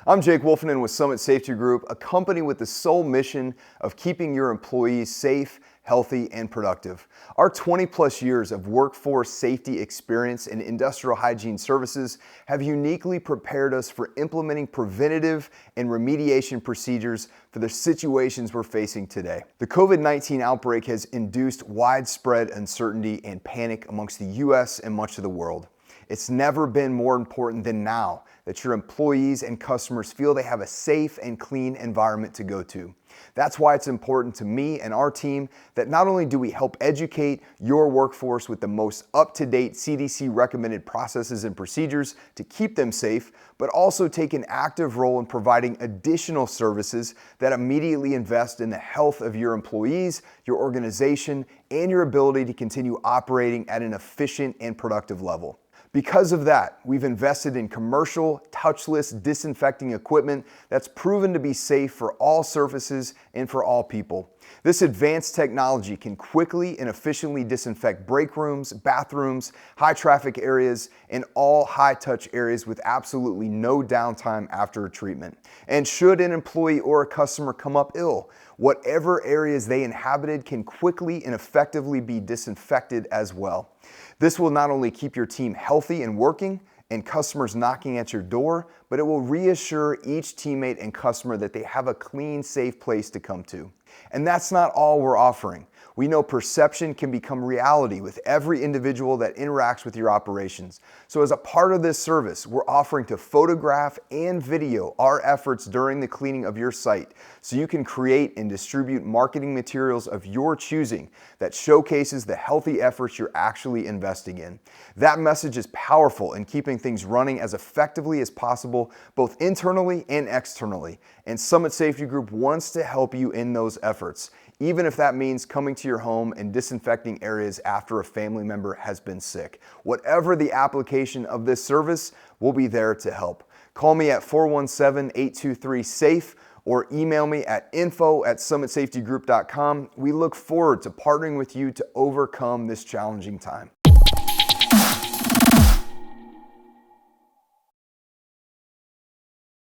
I'm Jake Wolfenden with Summit Safety Group, a company with the sole mission of keeping your employees safe, healthy, and productive. Our 20-plus years of workforce safety experience in industrial hygiene services have uniquely prepared us for implementing preventative and remediation procedures for the situations we're facing today. The COVID-19 outbreak has induced widespread uncertainty and panic amongst the U.S. and much of the world. It's never been more important than now that your employees and customers feel they have a safe and clean environment to go to. That's why it's important to me and our team that not only do we help educate your workforce with the most up-to-date CDC recommended processes and procedures to keep them safe, but also take an active role in providing additional services that immediately invest in the health of your employees, your organization, and your ability to continue operating at an efficient and productive level. Because of that, we've invested in commercial, touchless disinfecting equipment that's proven to be safe for all surfaces and for all people. This advanced technology can quickly and efficiently disinfect break rooms, bathrooms, high traffic areas, and all high touch areas with absolutely no downtime after a treatment. And should an employee or a customer come up ill, whatever areas they inhabited can quickly and effectively be disinfected as well. This will not only keep your team healthy and working and customers knocking at your door, but it will reassure each teammate and customer that they have a clean, safe place to come to. And that's not all we're offering. We know perception can become reality with every individual that interacts with your operations. So as a part of this service, we're offering to photograph and video our efforts during the cleaning of your site so you can create and distribute marketing materials of your choosing that showcases the healthy efforts you're actually investing in. That message is powerful in keeping things running as effectively as possible, both internally and externally. And Summit Safety Group wants to help you in those efforts, even if that means coming to your home and disinfecting areas after a family member has been sick. Whatever the application of this service, we'll be there to help. Call me at 417-823-SAFE or email me at info@summitsafetygroup.com. We look forward to partnering with you to overcome this challenging time.